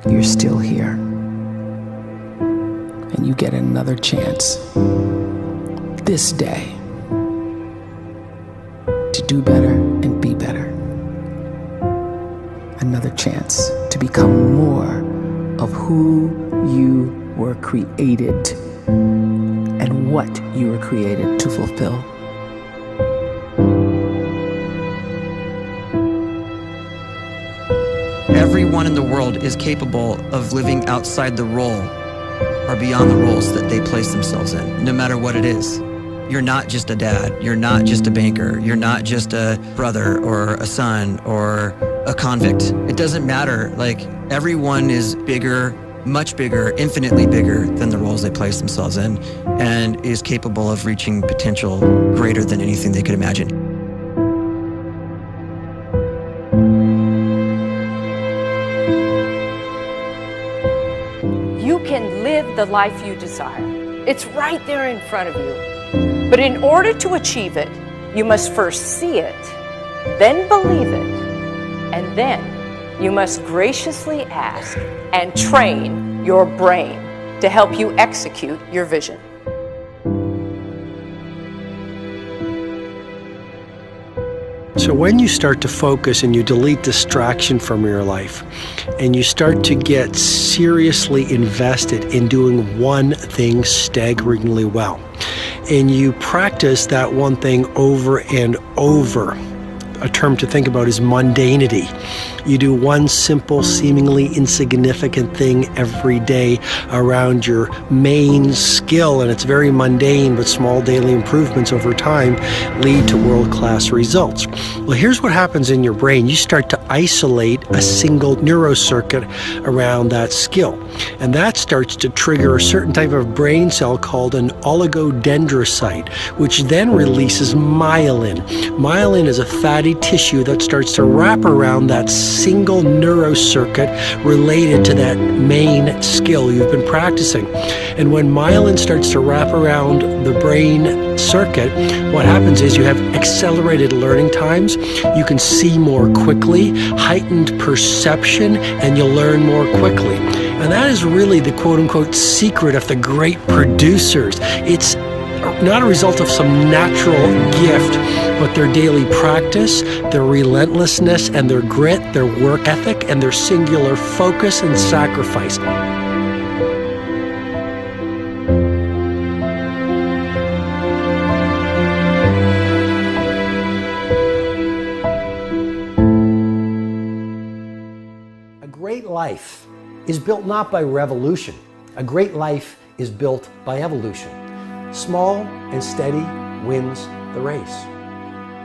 you're still here. And you get another chance this day to do better and be better. Another chance to become more of who you were created and what you were created to fulfill. Everyone in the world is capable of living outside the role or beyond the roles that they place themselves in, no matter what it is. You're not just a dad, you're not just a banker, you're not just a brother or a son or a convict. It doesn't matter. Like, everyone is bigger, much bigger, infinitely bigger than the roles they place themselves in, and is capable of reaching potential greater than anything they could imagine. You can live the life you desire. It's right there in front of you. But in order to achieve it, you must first see it, then believe it, and then you must graciously ask and train your brain to help you execute your vision. So when you start to focus and you delete distraction from your life, and you start to get seriously invested in doing one thing staggeringly well, and you practice that one thing over and over, a term to think about is mundanity. You do one simple, seemingly insignificant thing every day around your main skill, and it's very mundane, but small daily improvements over time lead to world-class results. Well, here's what happens in your brain. You start to isolate a single neurocircuit around that skill, and that starts to trigger a certain type of brain cell called an oligodendrocyte, which then releases myelin. Myelin is a fatty tissue that starts to wrap around that single neurocircuit related to that main skill you've been practicing. And when myelin starts to wrap around the brain circuit, what happens is you have accelerated learning times, you can see more quickly, heightened perception, and you'll learn more quickly. And that is really the quote-unquote secret of the great producers. It's not a result of some natural gift, but their daily practice, their relentlessness and their grit, their work ethic, and their singular focus and sacrifice. A great life is built not by revolution. A great life is built by evolution. Small and steady wins the race.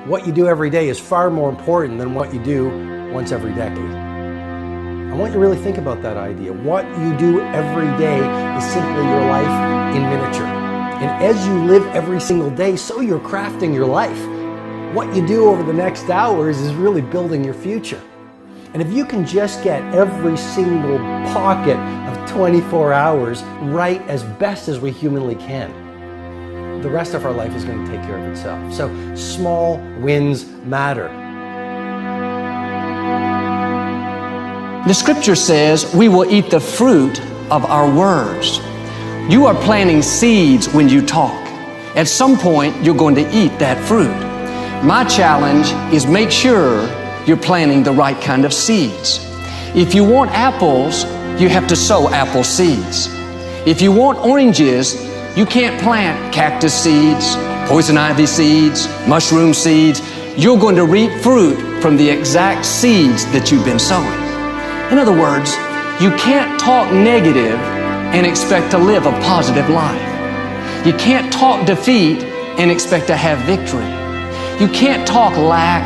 What you do every day is far more important than what you do once every decade. I want you to really think about that idea. What you do every day is simply your life in miniature. And as you live every single day, so you're crafting your life. What you do over the next hours is really building your future. And if you can just get every single pocket of 24 hours right as best as we humanly can, the rest of our life is going to take care of itself. So small wins matter. The scripture says we will eat the fruit of our words. You are planting seeds when you talk. At some point, you're going to eat that fruit. My challenge is make sure you're planting the right kind of seeds. If you want apples, you have to sow apple seeds. If you want oranges, you can't plant cactus seeds, poison ivy seeds, mushroom seeds. You're going to reap fruit from the exact seeds that you've been sowing. In other words, you can't talk negative and expect to live a positive life. You can't talk defeat and expect to have victory. You can't talk lack,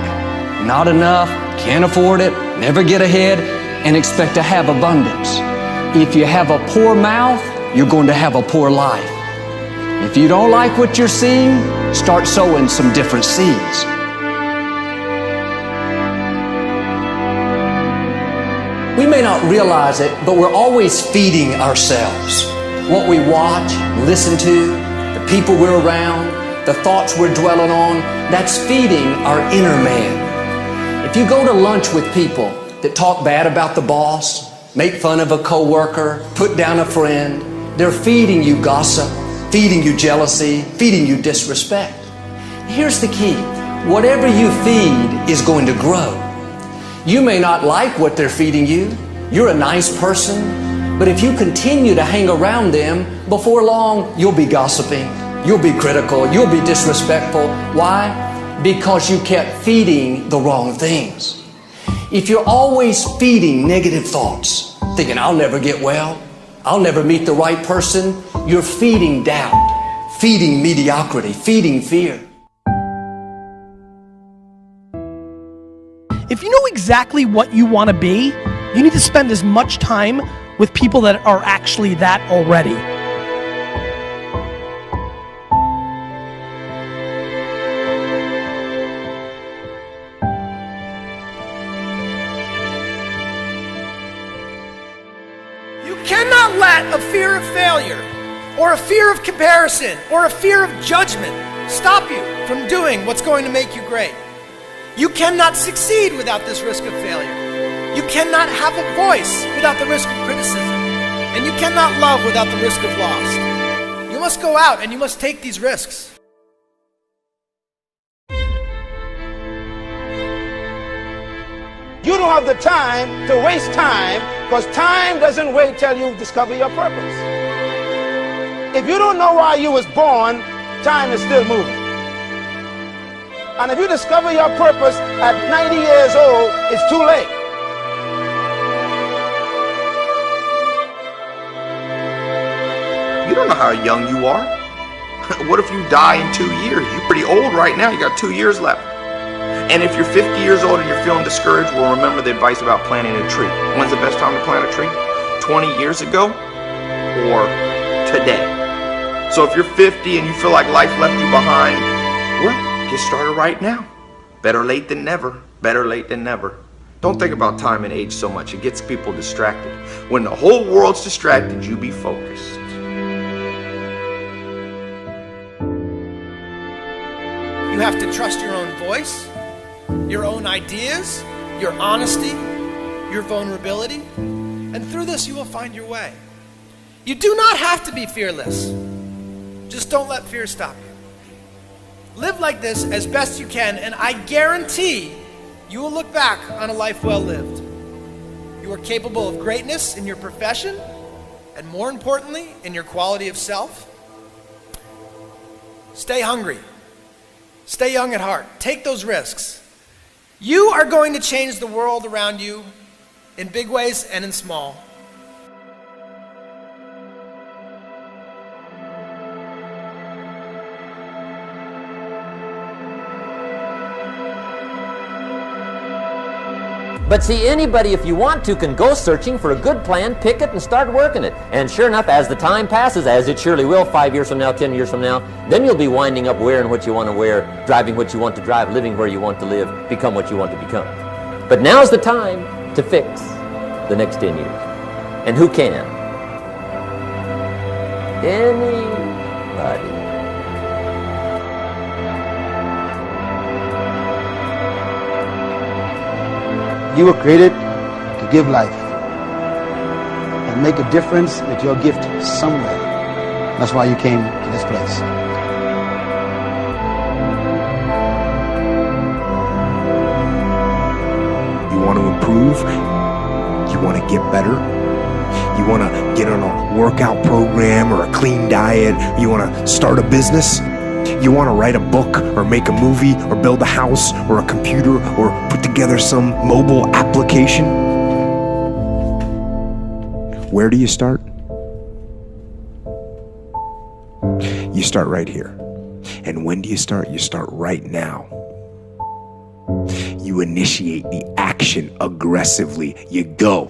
not enough, can't afford it, never get ahead, and expect to have abundance. If you have a poor mouth, you're going to have a poor life. If you don't like what you're seeing, start sowing some different seeds. We may not realize it, but we're always feeding ourselves. What we watch, listen to, the people we're around, the thoughts we're dwelling on, that's feeding our inner man. If you go to lunch with people that talk bad about the boss, make fun of a coworker, put down a friend. They're feeding you gossip, feeding you jealousy, feeding you disrespect. Here's the key. Whatever you feed is going to grow. You may not like what they're feeding you. You're a nice person. But if you continue to hang around them, before long, you'll be gossiping. You'll be critical. You'll be disrespectful. Why? Because you kept feeding the wrong things. If you're always feeding negative thoughts, thinking, I'll never get well, I'll never meet the right person, you're feeding doubt, feeding mediocrity, feeding fear. If you know exactly what you want to be, you need to spend as much time with people that are actually that already. You cannot let a fear of failure, or a fear of comparison, or a fear of judgment stop you from doing what's going to make you great. You cannot succeed without this risk of failure. You cannot have a voice without the risk of criticism. And you cannot love without the risk of loss. You must go out and you must take these risks. You don't have the time to waste time, because time doesn't wait till you discover your purpose. If you don't know why you was born, time is still moving. And if you discover your purpose at 90 years old, it's too late. You don't know how young you are. What if you die in 2 years? You're pretty old right now. You got 2 years left. And if you're 50 years old and you're feeling discouraged, well, remember the advice about planting a tree. When's the best time to plant a tree? 20 years ago or today? So if you're 50 and you feel like life left you behind, well, get started right now. Better late than never. Better late than never. Don't think about time and age so much. It gets people distracted. When the whole world's distracted, you be focused. You have to trust your own voice, your own ideas, your honesty, your vulnerability. And through this, you will find your way. You do not have to be fearless. Just don't let fear stop you. Live like this as best you can, and I guarantee you will look back on a life well lived. You are capable of greatness in your profession, and more importantly, in your quality of self. Stay hungry. Stay young at heart. Take those risks. You are going to change the world around you in big ways and in small. But see, anybody, if you want to, can go searching for a good plan, pick it, and start working it. And sure enough, as the time passes, as it surely will 5 years from now, 10 years from now, then you'll be winding up wearing what you want to wear, driving what you want to drive, living where you want to live, become what you want to become. But now's the time to fix the next 10 years. And who can? Anybody. You were created to give life and make a difference with your gift somewhere. That's why you came to this place. You want to improve? You want to get better? You want to get on a workout program or a clean diet? You want to start a business? You want to write a book or make a movie or build a house or a computer or put together some mobile application? Where do you start? You start right here. And when do you start? You start right now. You initiate the action aggressively. You go.